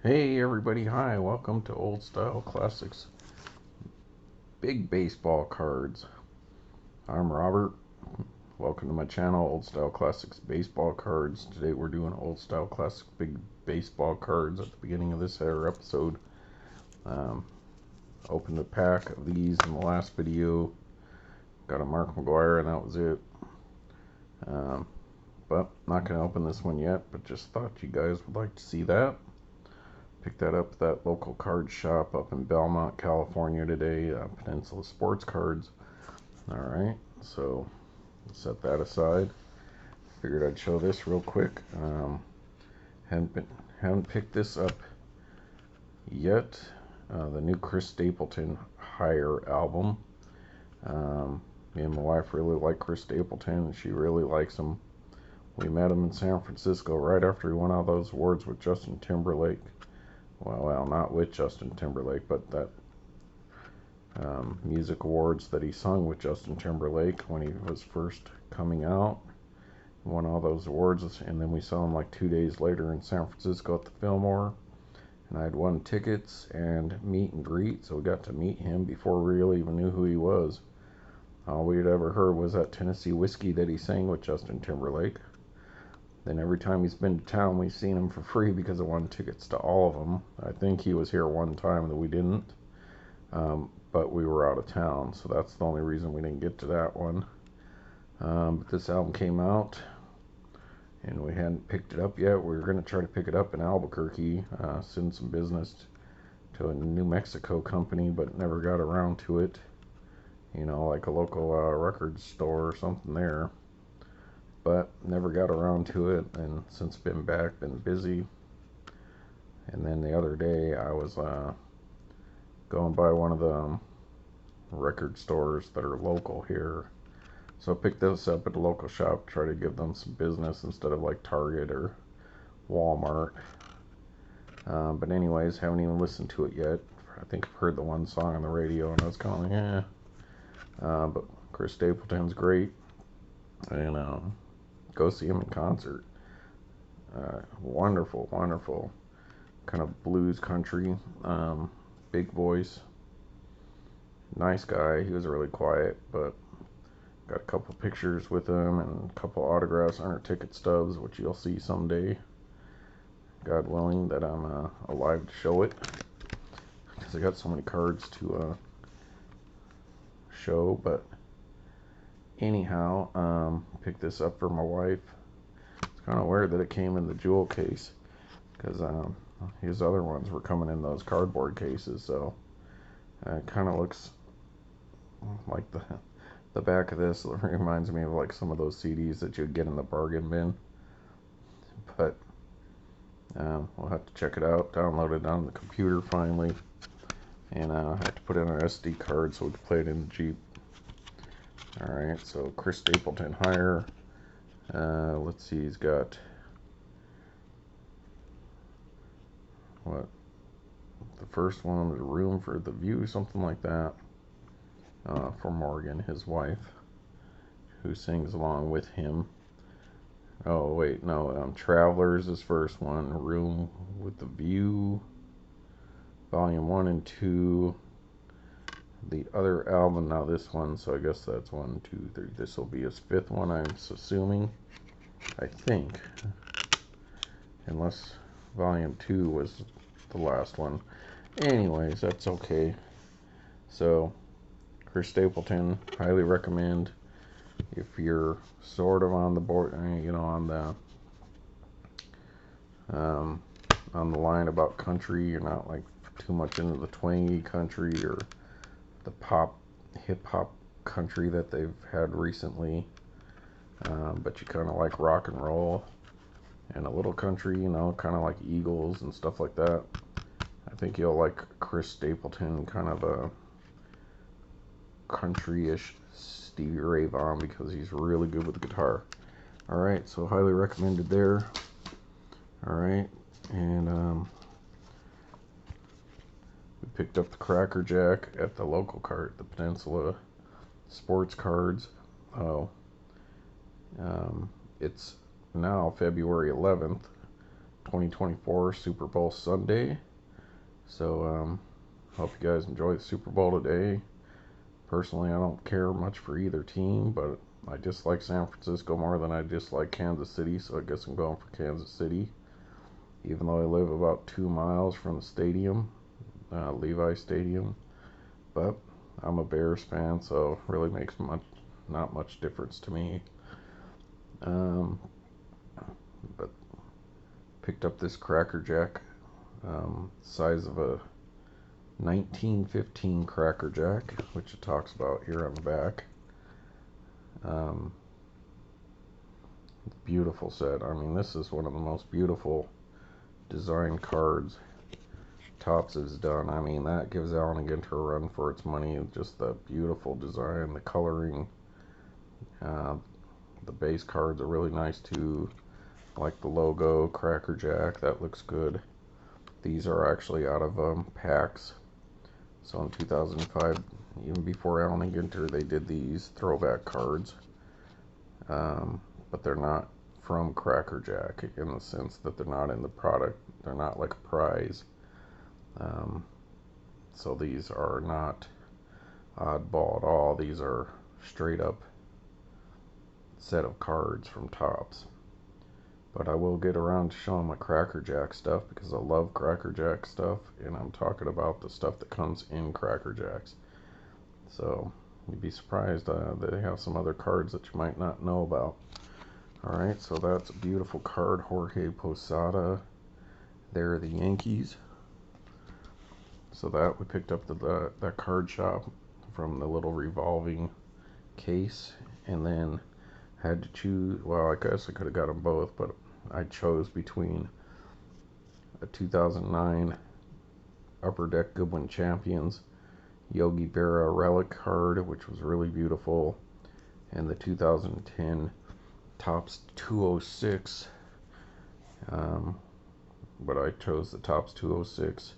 Hey everybody, hi, welcome to Old Style Classics Big Baseball Cards. I'm Robert. Welcome to my channel, Old Style Classics Baseball Cards. Today we're doing Old Style Classic Big Baseball Cards at the beginning of this episode. Opened a pack of these in the last video. Got a Mark McGwire and that was it. But not going to open this one yet, but just thought you guys would like to see that. Picked that up at that local card shop up in Belmont, California today, Peninsula Sports Cards. Alright, so set that aside. Figured I'd show this real quick. Haven't picked this up yet. The new Chris Stapleton Higher album. Me and my wife really like Chris Stapleton, and she really likes him. We met him in San Francisco right after he won all those awards with Justin Timberlake. Well, not with Justin Timberlake, but that music awards that he sung with Justin Timberlake when he was first coming out. Won all those awards, and then we saw him like 2 days later in San Francisco at the Fillmore. And I had won tickets and meet and greet, so we got to meet him before we really even knew who he was. All we had ever heard was that Tennessee Whiskey that he sang with Justin Timberlake. Then every time he's been to town, we've seen him for free because I won tickets to all of them. I think he was here one time that we didn't, but we were out of town, so that's the only reason we didn't get to that one. But this album came out, and we hadn't picked it up yet. We were going to try to pick it up in Albuquerque, send some business to a New Mexico company, but never got around to it. You know, like a local record store or something there. But never got around to it, and since been back, been busy. And then the other day I was going by one of the record stores that are local here, so I picked this up at the local shop, try to give them some business instead of like Target or Walmart. But anyways, haven't even listened to it yet. I think I've heard the one song on the radio and I was kind of like, but Chris Stapleton's great, and go see him in concert. Wonderful kind of blues country, big voice, nice guy. He was really quiet, but got a couple pictures with him and a couple autographs on our ticket stubs, which you'll see someday, God willing, that I'm alive to show it, because I got so many cards to show. But anyhow, picked this up for my wife. It's kind of weird that it came in the jewel case, because his other ones were coming in those cardboard cases, so it kind of looks like the back of this reminds me of like some of those CDs that you'd get in the bargain bin. But we'll have to check it out, download it on the computer finally, and I have to put in an SD card so we can play it in the Jeep. Alright, so Chris Stapleton Higher. Let's see, he's got what? The first one was Room for the View, something like that. For Morgan, his wife, who sings along with him. Oh, wait, no, Travelers is first one. Room with the View, Volume 1 and 2. The other album, now this one, so I guess that's 1, 2, 3. This will be his fifth one, I'm assuming. I think. Unless Volume 2 was the last one. Anyways, that's okay. So, Chris Stapleton, highly recommend if you're sort of on the board, you know, on the line about country. You're not like too much into the twangy country or the pop, hip hop country that they've had recently, but you kind of like rock and roll and a little country, you know, kind of like Eagles and stuff like that. I think you'll like Chris Stapleton, kind of a country-ish Stevie Ray Vaughan, because he's really good with the guitar. Alright, so highly recommended there. Alright, and we picked up the Cracker Jack at the local card, the Peninsula Sports Cards. It's now February 11th, 2024 Super Bowl Sunday. So, hope you guys enjoy the Super Bowl today. Personally, I don't care much for either team, but I dislike San Francisco more than I dislike Kansas City, so I guess I'm going for Kansas City. Even though I live about 2 miles from the stadium, Levi Stadium. But I'm a Bears fan, so it really makes not much difference to me. But picked up this Cracker Jack, size of a 1915 Cracker Jack, which it talks about here on the back. Beautiful set. I mean, this is one of the most beautiful design cards Topps has done. I mean, that gives Allen & Ginter a run for its money. Just the beautiful design, the coloring. The base cards are really nice too. Like the logo, Cracker Jack, that looks good. These are actually out of packs. So in 2005, even before Allen & Ginter, they did these throwback cards. But they're not from Cracker Jack in the sense that they're not in the product. They're not like a prize. So these are not oddball at all. These are straight up set of cards from Topps. But I will get around to showing my Cracker Jack stuff because I love Cracker Jack stuff, and I'm talking about the stuff that comes in Cracker Jacks. So you'd be surprised they have some other cards that you might not know about. Alright, so that's a beautiful card, Jorge Posada. There are the Yankees. So that we picked up that card shop from the little revolving case, and then had to choose. Well, I guess I could have got them both, but I chose between a 2009 Upper Deck Goodwin Champions Yogi Berra relic card, which was really beautiful, and the 2010 Topps 206. But I chose the Topps 206.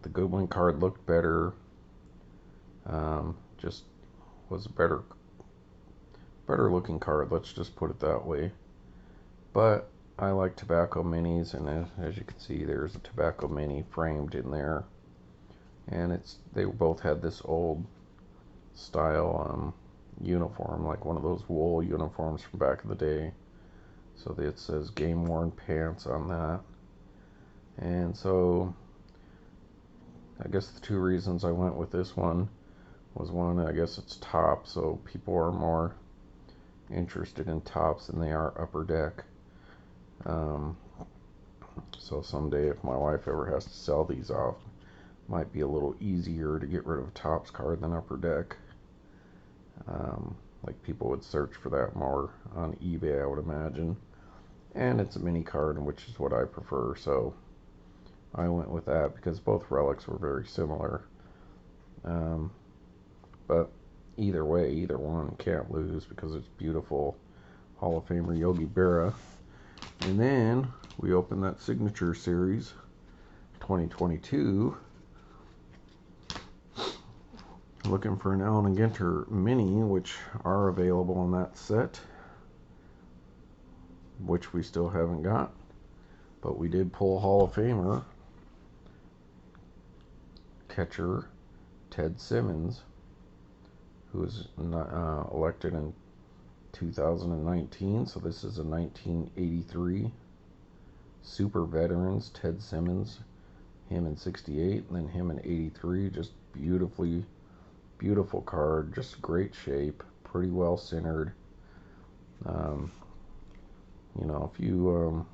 The Goodwin card looked better. Just was a better looking card, let's just put it that way. But I like tobacco minis, and as you can see, there's a tobacco mini framed in there. And they both had this old style uniform, like one of those wool uniforms from back in the day. So it says game worn pants on that. And so I guess the two reasons I went with this one was, one, I guess it's Topps, so people are more interested in Topps than they are Upper Deck. So someday if my wife ever has to sell these off, it might be a little easier to get rid of a Topps card than Upper Deck. Like people would search for that more on eBay, I would imagine. And it's a mini card, which is what I prefer, so I went with that because both relics were very similar. But either way, either one can't lose because it's beautiful Hall of Famer Yogi Berra. And then we opened that Signature Series 2022. Looking for an Allen & Ginter Mini, which are available in that set, which we still haven't got. But we did pull Hall of Famer catcher Ted Simmons, who was elected in 2019. So this is a 1983 Super Veterans Ted Simmons, him in 68 and then him in 83. Just beautiful card, just great shape, pretty well centered. You know, a few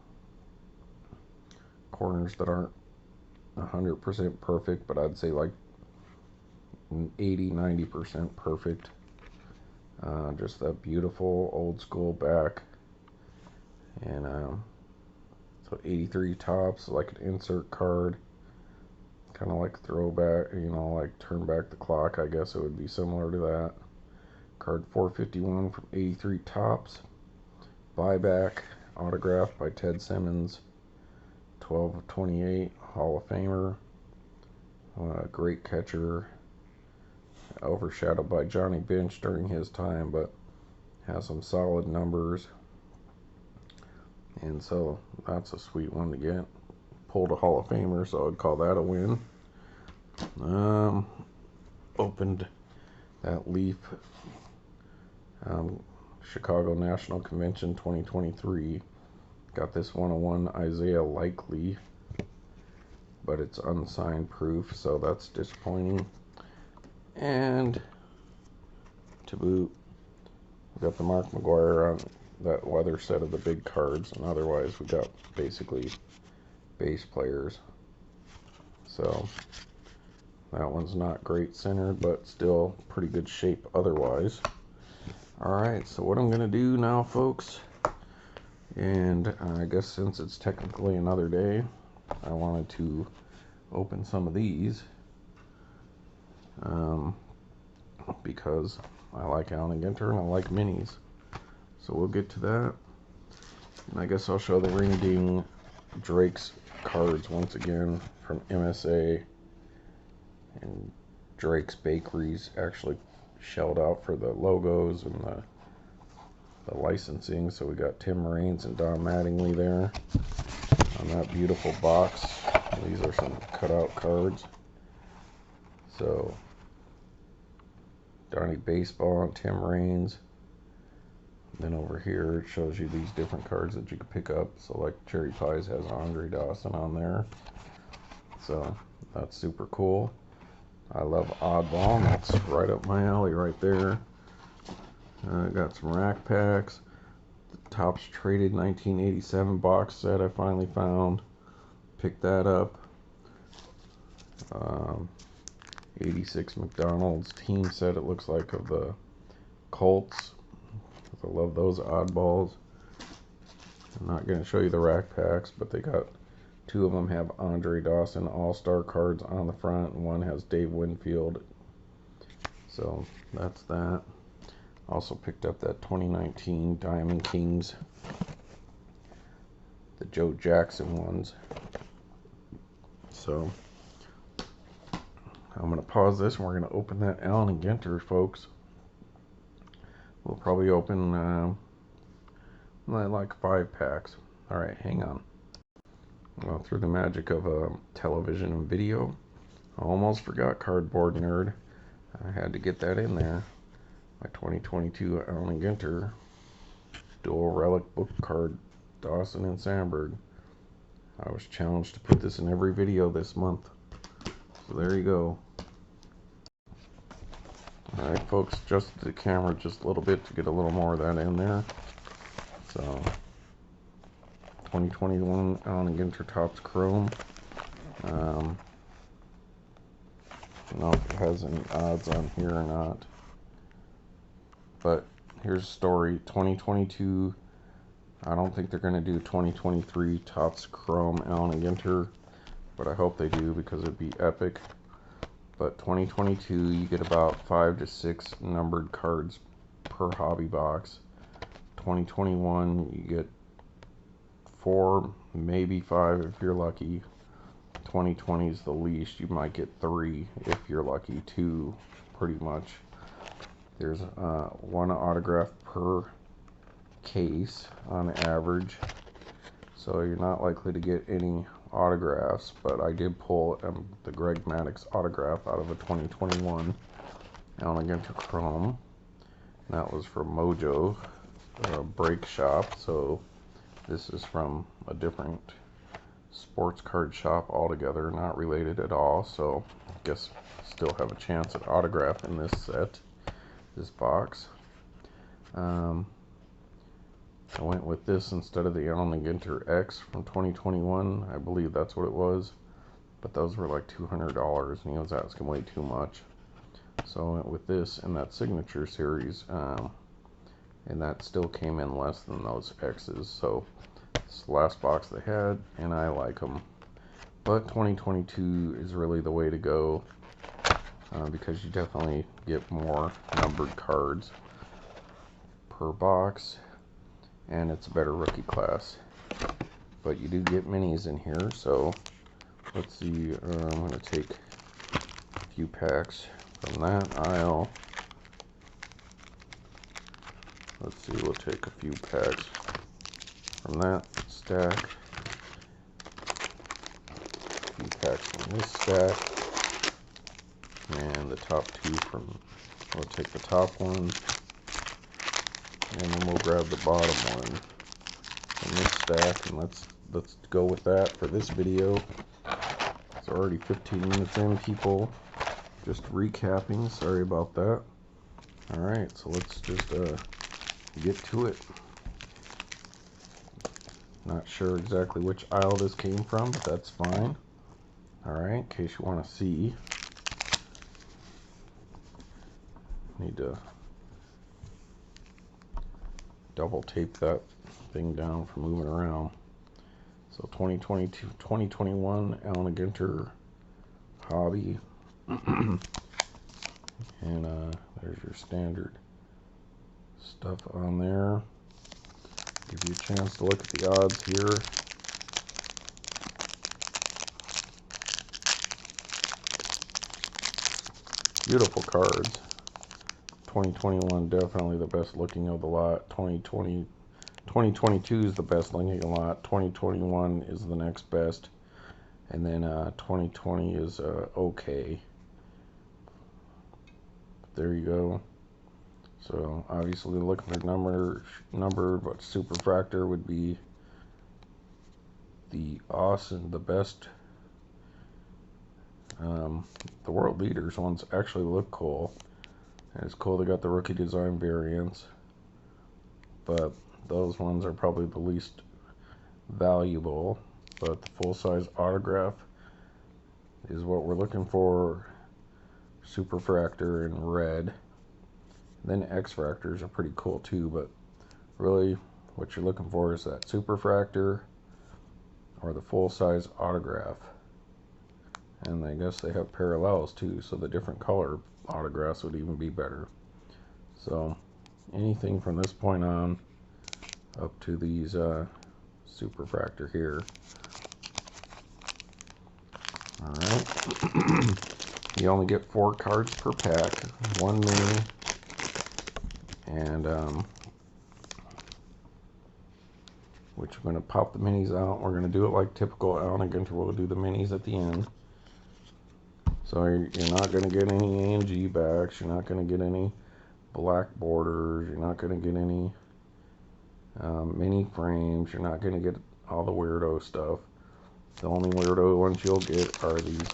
corners that aren't 100% perfect, but I'd say like 80-90% perfect. Just that beautiful old school back. And so 83 Topps, like an insert card, kind of like throwback, you know, like turn back the clock, I guess it would be similar to that. Card 451 from 83 Topps, buyback, autographed by Ted Simmons, 12 of 28, Hall of Famer, great catcher, overshadowed by Johnny Bench during his time, but has some solid numbers. And so that's a sweet one to get. Pulled a Hall of Famer, so I'd call that a win. Opened that Leaf Chicago National Convention 2023. Got this 101 Isaiah Likely, but it's unsigned proof, so that's disappointing. And to boot, we got the Mark McGuire on that leather set of the big cards, and otherwise we got basically base players. So that one's not great centered, but still pretty good shape otherwise. Alright, so what I'm going to do now, folks, and I guess since it's technically another day, I wanted to open some of these because I like Allen and Ginter and I like minis. So we'll get to that. And I guess I'll show the Ring Ding Drake's cards once again from MSA. And Drake's Bakeries actually shelled out for the logos and the licensing. So we got Tim Raines and Don Mattingly there on that beautiful box. These are some cutout cards. So Donnie Baseball and Tim Raines. Then over here it shows you these different cards that you can pick up. So like Cherry Pies has Andre Dawson on there. So that's super cool. I love Oddball, and that's right up my alley right there. Got some rack packs. The Topps Traded 1987 box set I finally found. Picked that up. 86 McDonald's team set, it looks like, of the Colts. I love those oddballs. I'm not going to show you the rack packs, but they got two of them have Andre Dawson All-Star cards on the front, and one has Dave Winfield. So that's that. Also picked up that 2019 Diamond Kings, the Joe Jackson ones. So I'm going to pause this and we're going to open that Allen and Ginter, folks. We'll probably open like 5 packs. Alright, hang on. Well, through the magic of television and video, I almost forgot Cardboard Nerd. I had to get that in there. My 2022 Allen and Ginter dual relic book card, Dawson and Sandberg. I was challenged to put this in every video this month. So there you go. Alright folks, just the camera just a little bit to get a little more of that in there. So 2021 Allen and Ginter Topps Chrome. I don't know if it has any odds on here or not. But here's the story. 2022, I don't think they're going to do 2023 Topps Chrome Allen and Ginter, but I hope they do because it'd be epic. But 2022, you get about 5 to 6 numbered cards per hobby box. 2021, you get 4, maybe 5 if you're lucky. 2020 is the least. You might get 3 if you're lucky, 2 pretty much. There's 1 autograph per case on average, so you're not likely to get any autographs, but I did pull the Greg Maddux autograph out of a 2021 Allen and Ginter Chrome. That was from Mojo Break Shop, so this is from a different sports card shop altogether, not related at all, so I guess still have a chance at autograph in this set, this box. I went with this instead of the Allen and Ginter X from 2021. I believe that's what it was, but those were like $200 and he was asking way too much. So I went with this in that signature series, and that still came in less than those X's. So it's the last box they had, and I like them. But 2022 is really the way to go, because you definitely get more numbered cards per box, and it's a better rookie class. But you do get minis in here, so let's see. I'm going to take a few packs from that aisle. Let's see, we'll take a few packs from that stack. A few packs from this stack. And the top two from, we'll take the top one. And then we'll grab the bottom one from this stack. And let's go with that for this video. It's already 15 minutes in, people. Just recapping. Sorry about that. Alright, so let's just get to it. Not sure exactly which aisle this came from, but that's fine. Alright, in case you want to see. Need to double tape that thing down for moving around. So 2022, 2021 Allen Ginter Hobby. And there's your standard stuff on there. Give you a chance to look at the odds here. Beautiful cards. 2021 definitely the best looking of the lot. 2022 is the best looking of the lot. 2021 is the next best. And then 2020 is okay. There you go. So obviously looking for number, but superfractor would be the awesome, the best. The world leaders ones actually look cool, and it's cool they got the rookie design variants, but those ones are probably the least valuable. But the full-size autograph is what we're looking for. Superfractor in red. Then X-fractors are pretty cool too, but really what you're looking for is that superfractor or the full-size autograph. And I guess they have parallels too, so the different color autographs would even be better. So anything from this point on up to these superfractor here. Alright. You only get 4 cards per pack, 1 mini, and which we're going to pop the minis out. We're going to do it like typical Allen & Ginter. We'll do the minis at the end. So you're not going to get any A&G backs. You're not going to get any black borders. You're not going to get any mini frames. You're not going to get all the weirdo stuff. The only weirdo ones you'll get are these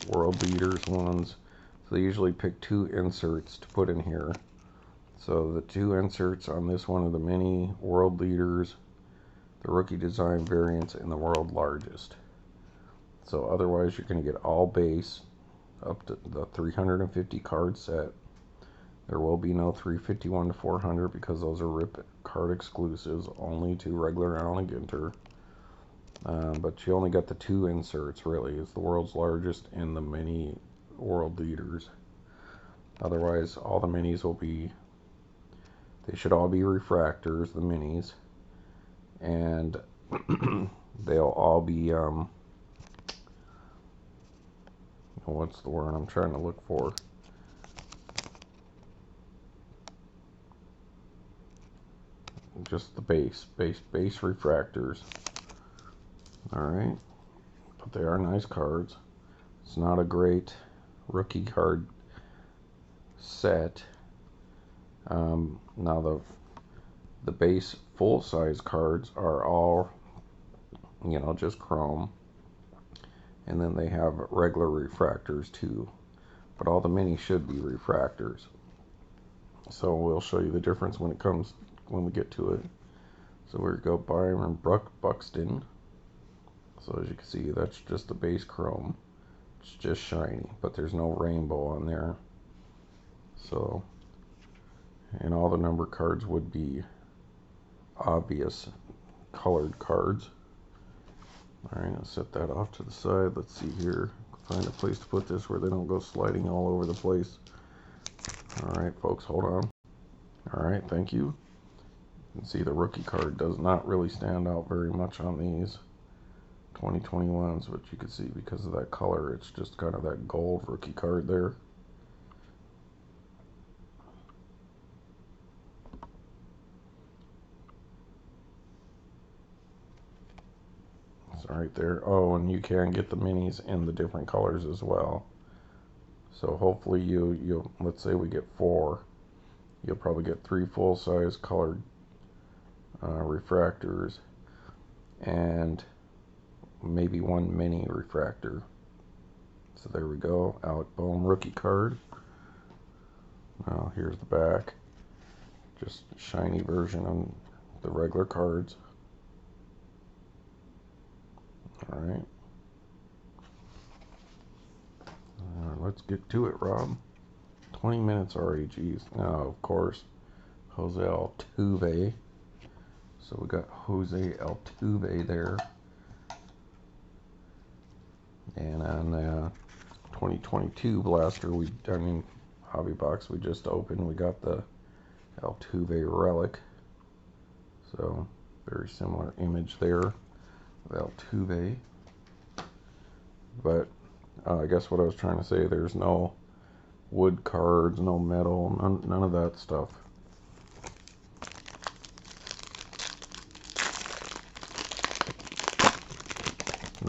world leaders ones. So they usually pick 2 inserts to put in here. So the 2 inserts on this one are the mini world leaders, the rookie design variants, and the world largest. So otherwise you're going to get all base up to the 350 card set. There will be no 351 to 400 because those are RIP card exclusives only to regular Allen & Ginter. But you only got the 2 inserts really. It's the world's largest and the mini world leaders. Otherwise all the minis will be, they should all be refractors, the minis. And they'll all be, what's the word I'm trying to look for? Just the base refractors. Alright, but they are nice cards. It's not a great rookie card set. Now the base full-size cards are all, you know, just chrome. And then they have regular refractors too. But all the minis should be refractors. So we'll show you the difference when we get to it. So we go Byron Buxton. So as you can see, that's just the base chrome. It's just shiny, but there's no rainbow on there. So, and all the number cards would be obvious colored cards. Alright, I'll set that off to the side. Let's see here. Find a place to put this where they don't go sliding all over the place. Alright, folks, hold on. Alright, thank you. You can see the rookie card does not really stand out very much on these 2021s, but you can see because of that color, it's just kind of that gold rookie card there. right there. Oh, and you can get the minis in the different colors as well. So hopefully you'll let's say we get 4. You'll probably get 3 full-size colored refractors and maybe 1 mini refractor. So there we go. Alec Bohm rookie card. Now here's the back. Just a shiny version of the regular cards. Alright. Let's get to it, Rob. 20 minutes already, geez. Now, of course, Jose Altuve. So we got Jose Altuve there. And on 2022 blaster, hobby box we just opened, we got the Altuve relic. So very similar image there of Altuve. But I guess what I was trying to say, there's no wood cards, no metal, none of that stuff.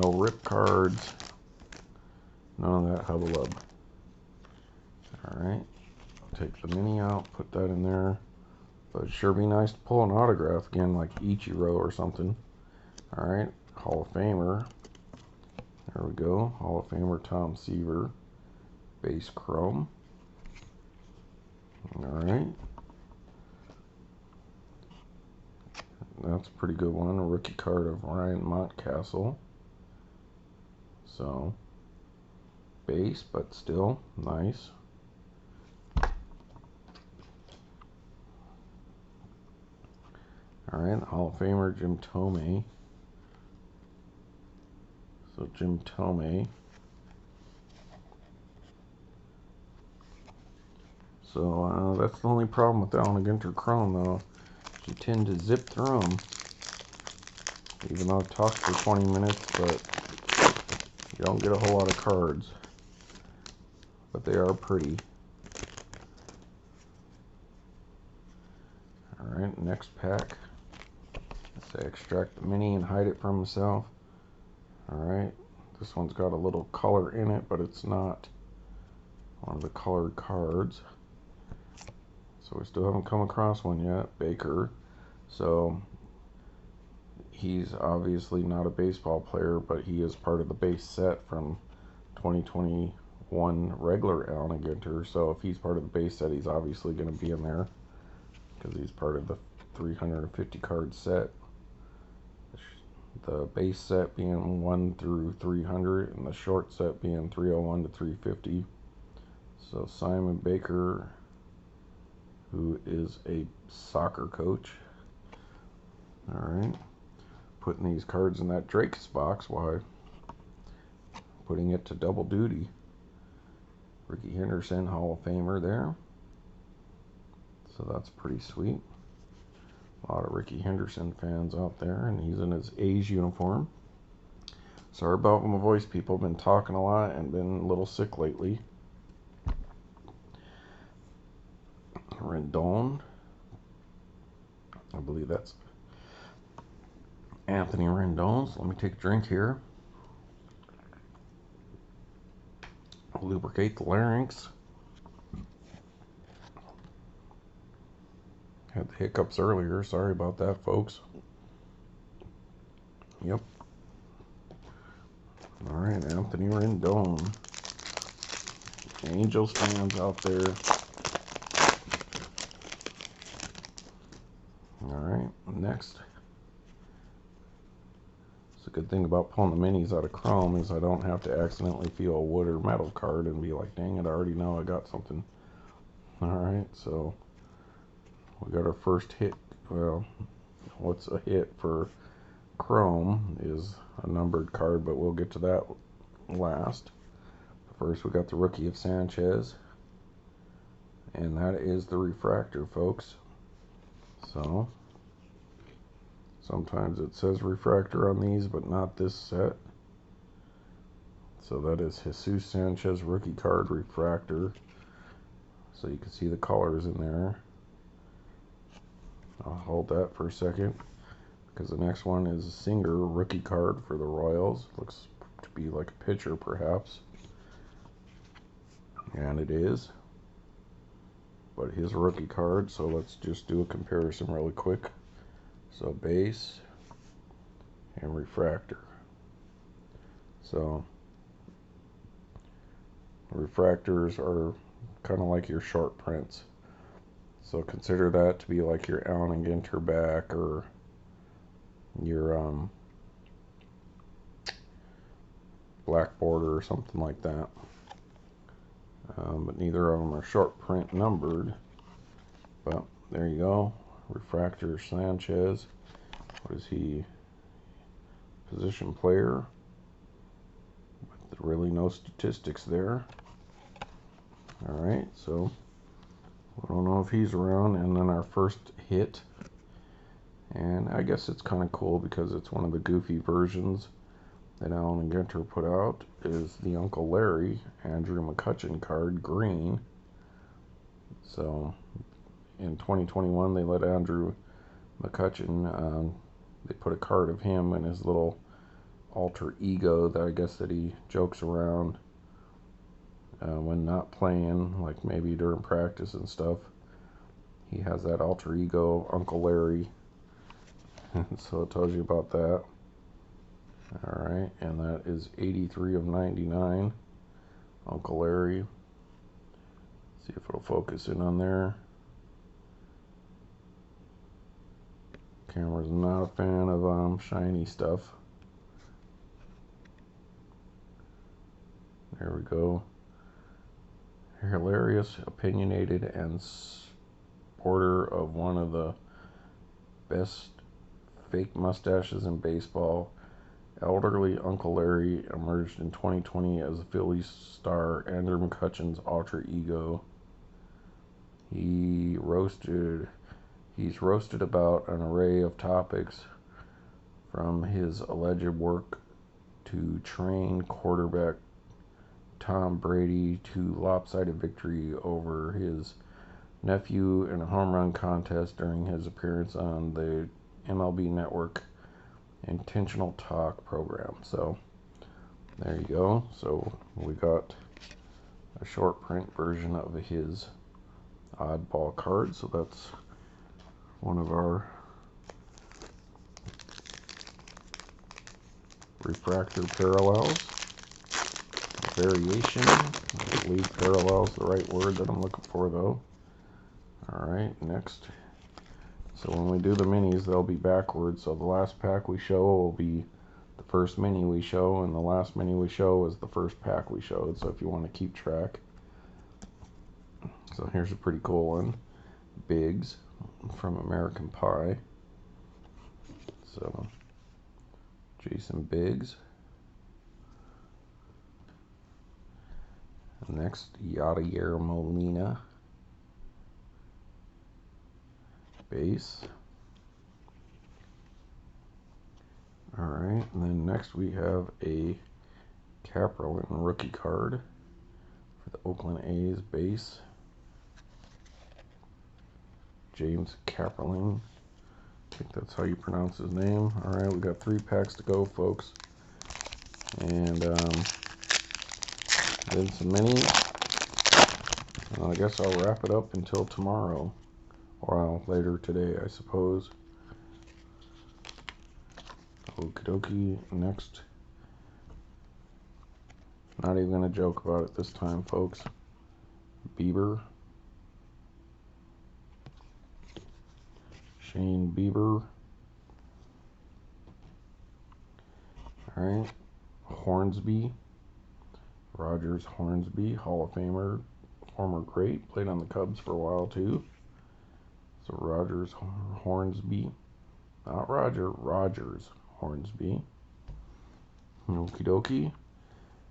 No rip cards, none of that hubbub. Alright, take the mini out, put that in there. But it'd sure be nice to pull an autograph again, like Ichiro or something. Alright, Hall of Famer. There we go, Hall of Famer Tom Seaver. Base chrome. Alright. That's a pretty good one. A rookie card of Ryan Mountcastle. So, base, but still nice. Alright, Hall of Famer Jim Thome. So Jim Thome. So that's the only problem with the Ginter Chrome, though. You tend to zip through them. Even though I've talked for 20 minutes, but you don't get a whole lot of cards. But they are pretty. Alright, next pack. Let's say extract the mini and hide it from himself. Alright, this one's got a little color in it, but it's not one of the colored cards. So we still haven't come across one yet. Baker. So he's obviously not a baseball player, but he is part of the base set from 2021 regular Allen Ginter. So if he's part of the base set, he's obviously going to be in there because he's part of the 350 card set. The base set being 1 through 300 and the short set being 301 to 350. So Simon Baker, who is a soccer coach. Alright. Putting these cards in that Drake's box. Why? Putting it to double duty. Ricky Henderson, Hall of Famer there. So that's pretty sweet. A lot of Ricky Henderson fans out there, and he's in his A's uniform. Sorry about my voice, people. Been talking a lot and been a little sick lately. Rendon. I believe that's Anthony Rendon. So let me take a drink here. Lubricate the larynx. Had the hiccups earlier. Sorry about that, folks. Yep. Alright, Anthony Rendon. Angels fans out there. Alright, next. It's a good thing about pulling the minis out of chrome is I don't have to accidentally feel a wood or metal card and be like, dang it, I already know I got something. Alright, so we got our first hit. Well, what's a hit for chrome is a numbered card, but we'll get to that last. First, we got the rookie of Sanchez, and that is the refractor, folks. So sometimes it says refractor on these, but not this set. So that is Jesus Sanchez rookie card refractor. So you can see the colors in there. I'll hold that for a second. because the next one is a Singer rookie card for the Royals. Looks to be like a pitcher, perhaps. And it is. But his rookie card, so let's just do a comparison really quick. So base and refractor. So refractors are kind of like your short prints. So consider that to be like your Allen and Ginter back, or your black border or something like that. But neither of them are short print numbered. But there you go. Refractor Sanchez. What is he? Position player. With really no statistics there. Alright, so I don't know if he's around. And then our first hit. And I guess it's kind of cool because it's one of the goofy versions that Allen and Ginter put out, is the Uncle Larry Andrew McCutchen card, green. So in 2021 they let Andrew McCutchen, they put a card of him and his little alter ego that I guess that he jokes around when not playing, like maybe during practice and stuff. He has that alter ego, Uncle Larry. So it tells you about that. Alright, and that is 83 of 99. Uncle Larry. See if it'll focus in on there. Camera's not a fan of shiny stuff. There we go. Hilarious, opinionated, and sporter of one of the best fake mustaches in baseball. Elderly Uncle Larry emerged in 2020 as the Phillies star Andrew McCutchen's alter ego. He's roasted about an array of topics, from his alleged work to train quarterback Tom Brady to lopsided victory over his nephew in a home run contest during his appearance on the MLB Network Intentional Talk program. So there you go. So we got a short print version of his oddball card. So that's one of our refractor parallels. Variation. I believe parallel is the right word that I'm looking for, though. Alright, next. So when we do the minis, they'll be backwards. So the last pack we show will be the first mini we show, and the last mini we show is the first pack we showed. So if you want to keep track. So here's a pretty cool one. Biggs from American Pie. So Jason Biggs. Next, Yadier Molina. Base. Alright, and then next we have a Carlton rookie card for the Oakland A's, base. James Carlton. I think that's how you pronounce his name. Alright, we got 3 packs to go, folks. And then some minis. I guess I'll wrap it up until tomorrow. Or later today, I suppose. Okie dokie. Next. Not even going to joke about it this time, folks. Bieber. Shane Bieber. Alright. Hornsby. Rogers Hornsby, Hall of Famer, former great. Played on the Cubs for a while, too. So Rogers Hornsby. Not Roger, Rogers Hornsby. Okie dokie.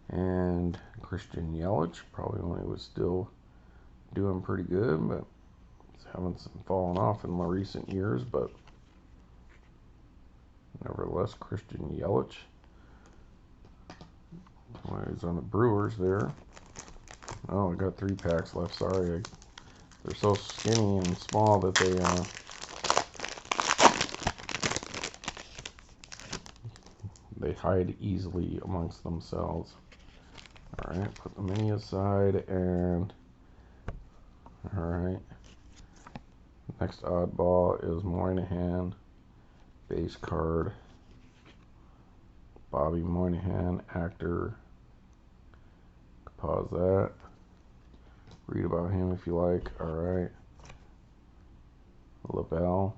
And Christian Yelich, probably when he was still doing pretty good, but he's having some fallen off in the recent years, but nevertheless, Christian Yelich. Well, he's on the Brewers there. Oh, I got 3 packs left. Sorry, they're so skinny and small that they hide easily amongst themselves. Alright, put the mini aside, and alright. Next oddball is Moynihan, base card. Bobby Moynihan, actor. Pause that. Read about him if you like. Alright. LaBelle.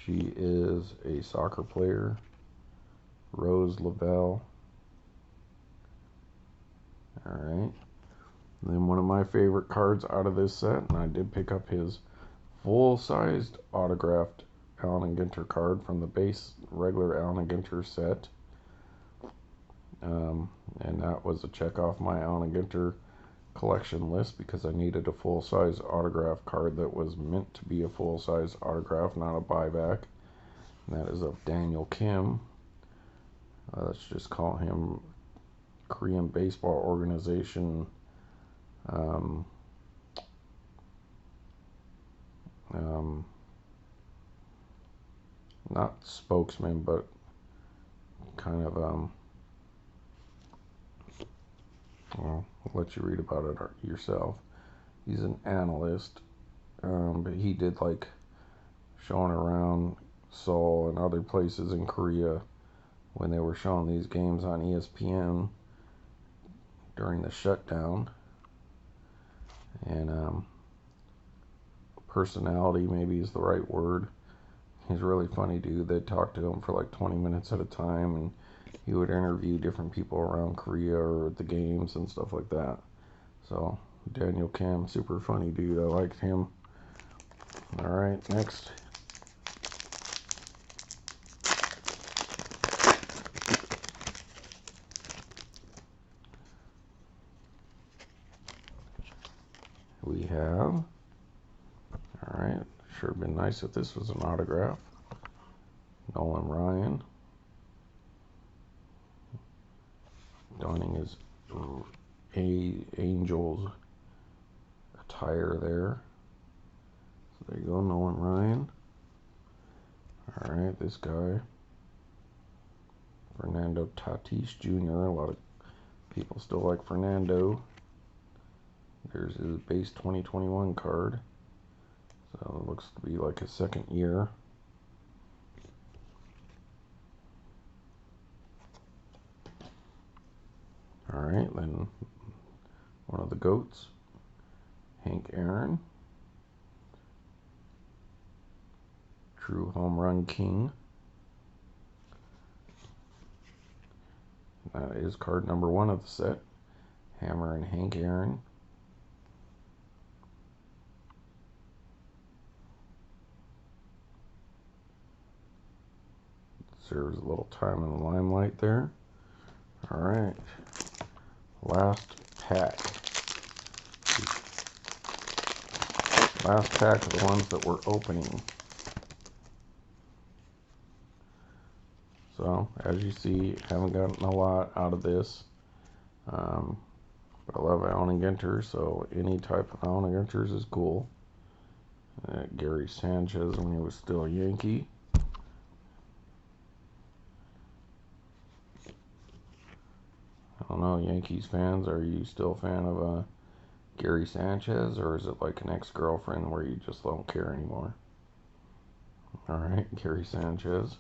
She is a soccer player. Rose LaBelle. Alright. Then one of my favorite cards out of this set, and I did pick up his full-sized autographed Allen and Ginter card from the base regular Allen and Ginter set. And that was a check off my Allen and Ginter collection list because I needed a full-size autograph card that was meant to be a full-size autograph, not a buyback. And that is of Daniel Kim. Let's just call him Korean Baseball Organization not spokesman, but kind of well, I'll let you read about it yourself. He's an analyst, but he did like showing around Seoul and other places in Korea when they were showing these games on ESPN during the shutdown. And personality maybe is the right word. He's a really funny dude. They'd talk to him for like 20 minutes at a time, and he would interview different people around Korea or at the games and stuff like that. So Daniel Kim, super funny dude. I liked him. Alright, next. We have, alright, sure been nice if this was an autograph. Nolan Ryan. Donning his Angels attire there. So there you go, Nolan Ryan. Alright, this guy. Fernando Tatis Jr. A lot of people still like Fernando. There's his base 2021 card. So it looks to be like his second year. Alright, then one of the GOATs, Hank Aaron. True home run king. That is card number 1 of the set. Hammer and Hank Aaron. Serves a little time in the limelight there. Alright. Last pack. Last pack of the ones that we're opening. So, as you see, haven't gotten a lot out of this. But I love Allen and Ginter, so any type of Allen and Ginters is cool. Gary Sanchez when he was still a Yankee. I don't know, Yankees fans, are you still a fan of Gary Sanchez, or is it like an ex-girlfriend where you just don't care anymore? Alright, Gary Sanchez.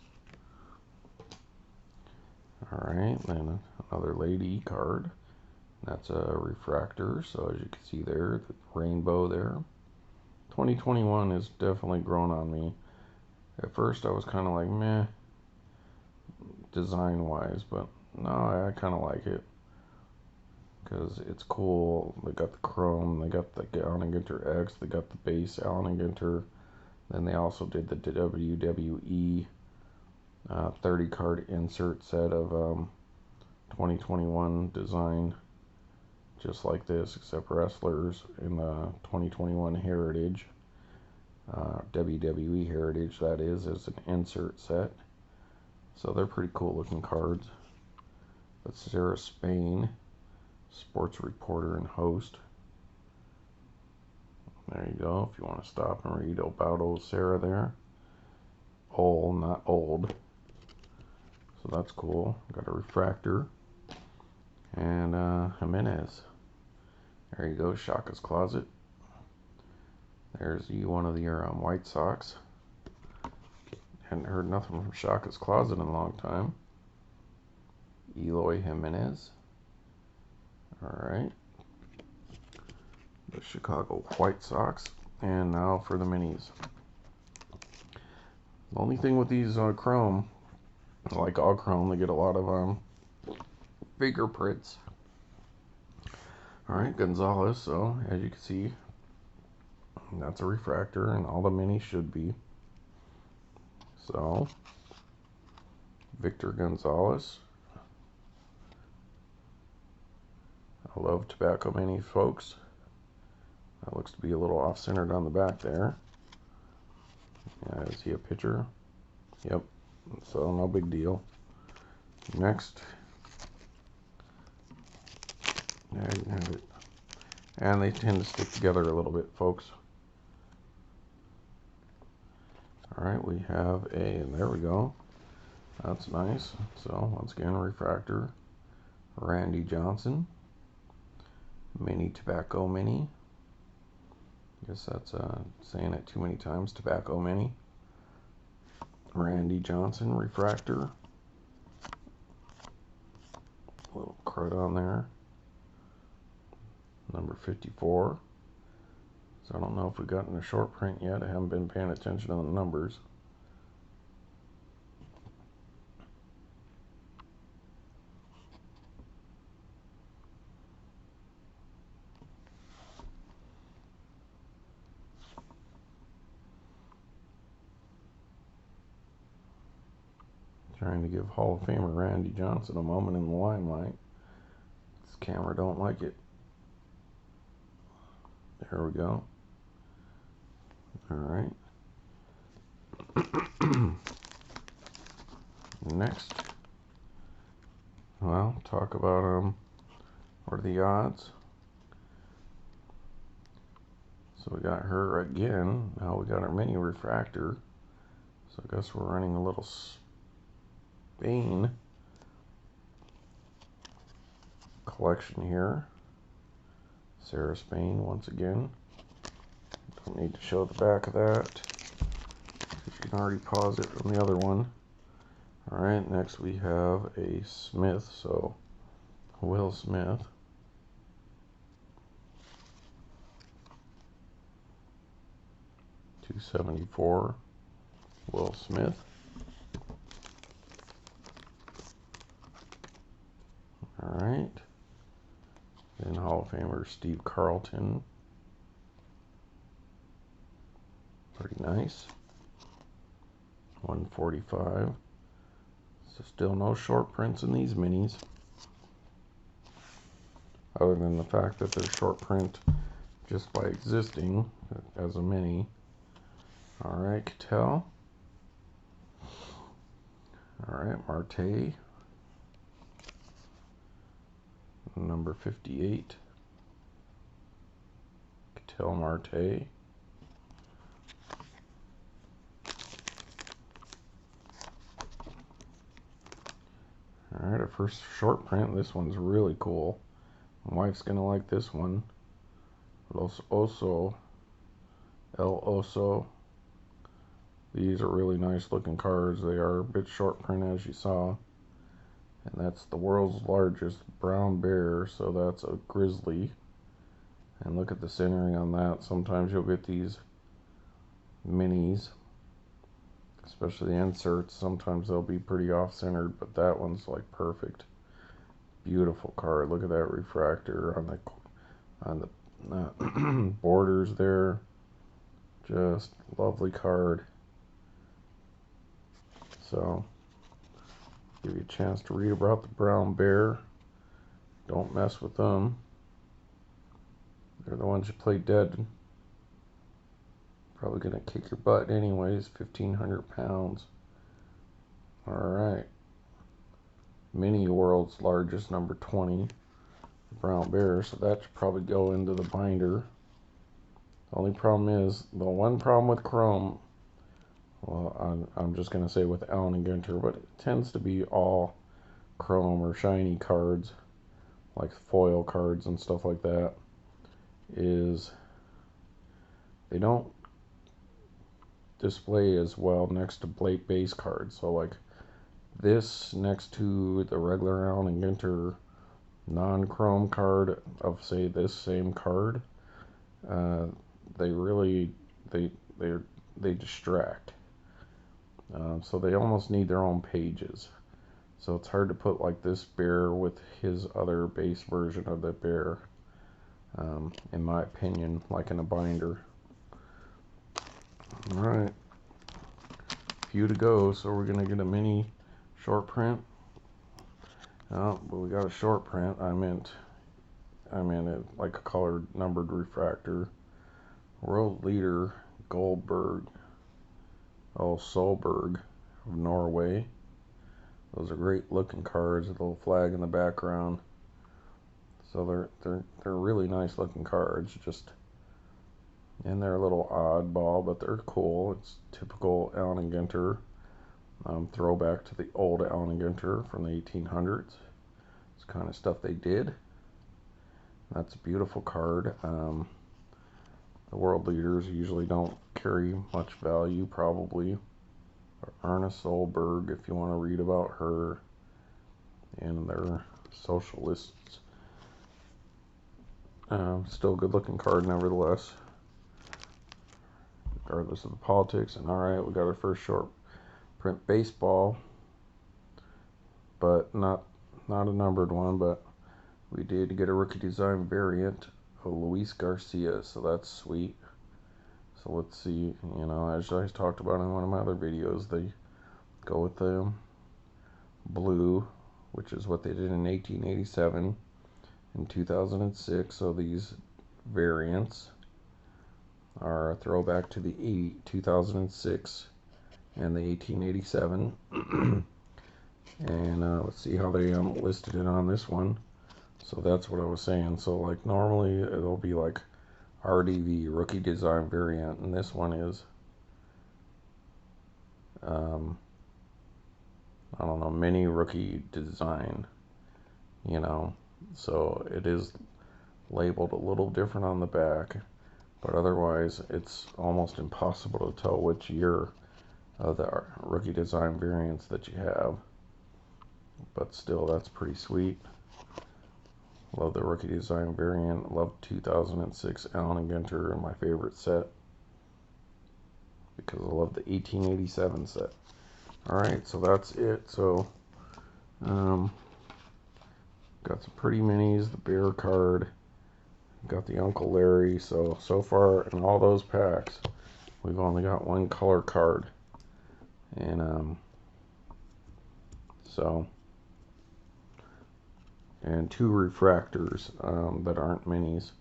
Alright, then another lady card. That's a refractor, so as you can see there, the rainbow there. 2021 has definitely grown on me. At first I was kind of like, meh, design-wise, but no, I kind of like it. Because it's cool. They got the chrome, they got the Allen and Ginter X, they got the base Allen and Ginter. Then they also did the WWE 30 card insert set of 2021 design, just like this, except wrestlers in the 2021 Heritage, WWE Heritage, that is an insert set. So they're pretty cool looking cards. That's Sarah Spain, sports reporter and host. There you go, if you want to stop and read about old Sarah there. Old, not old. So that's cool. Got a refractor. And Jimenez. There you go, Shaka's Closet. There's one of your White Sox. Hadn't heard nothing from Shaka's Closet in a long time. Eloy Jimenez. Alright. The Chicago White Sox. And now for the minis. The only thing with these chrome, like all chrome, they get a lot of fingerprints. Alright, Gonzalez. So, as you can see, that's a refractor, and all the minis should be. So, Victor Gonzalez. I love tobacco minis, folks. That looks to be a little off-centered on the back there. Yeah, is he a pitcher? Yep. So, no big deal. Next. There you have it. And they tend to stick together a little bit, folks. Alright, we have and there we go. That's nice. So, once again, refractor. Randy Johnson. Mini Tobacco Mini. Guess that's saying it too many times. Tobacco Mini. Randy Johnson, refractor. A little crud on there. Number 54. So I don't know if we've gotten a short print yet. I haven't been paying attention to the numbers. Trying to give Hall of Famer Randy Johnson a moment in the limelight. This camera don't like it. There we go. Alright. Next. Well, talk about what are the odds? So we got her again. Now we got our mini refractor. So I guess we're running a little Spain collection here. Sarah Spain once again. Don't need to show the back of that. You can already pause it from the other one. Alright, next we have a Smith, so Will Smith. .274 Will Smith. Alright. Then Hall of Famer Steve Carlton. Pretty nice. 145. So still no short prints in these minis. Other than the fact that they're short print just by existing as a mini. Alright, Cattell. Alright, Marte. Number 58. Cattell Marte. Alright, our first short print. This one's really cool. My wife's gonna like this one. Los Oso. El Oso. These are really nice looking cards. They are a bit short print, as you saw. And that's the world's largest brown bear, so that's a grizzly. And look at the centering on that. Sometimes you'll get these minis, especially the inserts. Sometimes they'll be pretty off-centered, but that one's like perfect. Beautiful card. Look at that refractor on the borders there. Just lovely card. So, give you a chance to read about the brown bear. Don't mess with them. They're the ones you play dead. Probably gonna kick your butt anyways. 1,500 pounds. Alright. Mini world's largest, number 20. Brown bear, so that should probably go into the binder. The only problem is, the one problem with chrome, well, I'm just going to say with Allen and Ginter, but it tends to be all chrome or shiny cards, like foil cards and stuff like that, is they don't display as well next to base cards. So like this next to the regular Allen and Ginter non-chrome card of say this same card, uh, they really they they distract. So they almost need their own pages. So it's hard to put like this bear with his other base version of the bear, in my opinion, like in a binder. Alright, few to go, so we're going to get a mini short print. Oh, but we got a short print. I meant it like a colored numbered refractor. World leader Goldberg. Oh, Solberg of Norway. Those are great looking cards with a little flag in the background. So they're really nice looking cards. Just and they're a little oddball, but they're cool. It's typical Allen and Ginter. Throwback to the old Allen and Ginter from the 1800s. It's kind of stuff they did. That's a beautiful card. The world leaders usually don't carry much value, probably. Ernest Solberg, if you want to read about her and their socialists. Still a good looking card, nevertheless, regardless of the politics. And alright, we got our first short print baseball, but not a numbered one, but we did get a rookie design variant of Luis Garcia, so that's sweet. So let's see, you know, as I talked about in one of my other videos, they go with the blue, which is what they did in 1887 and 2006. So these variants are a throwback to the 2006 and the 1887. And let's see how they listed it on this one. So that's what I was saying. So like normally it'll be like RDV, rookie design variant, and this one is I don't know, mini rookie design, you know. So it is labeled a little different on the back, but otherwise it's almost impossible to tell which year of the rookie design variants that you have. But still, that's pretty sweet. Love the rookie design variant. Love 2006 Allen and Ginter, and my favorite set because I love the 1887 set. Alright, so that's it. So got some pretty minis, the bear card, got the Uncle Larry. So far in all those packs we've only got one color card, and and two refractors that aren't minis.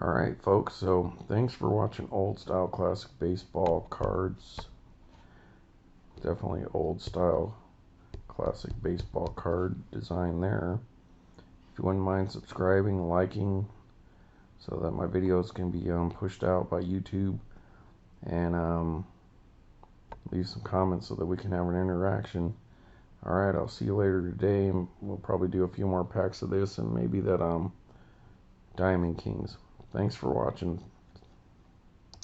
Alright folks, so thanks for watching Old Style Classic Baseball cards. Definitely old style classic baseball card design there. If you wouldn't mind subscribing, liking, so that my videos can be pushed out by YouTube, and leave some comments so that we can have an interaction. Alright, I'll see you later today, and we'll probably do a few more packs of this and maybe that Diamond Kings. Thanks for watching.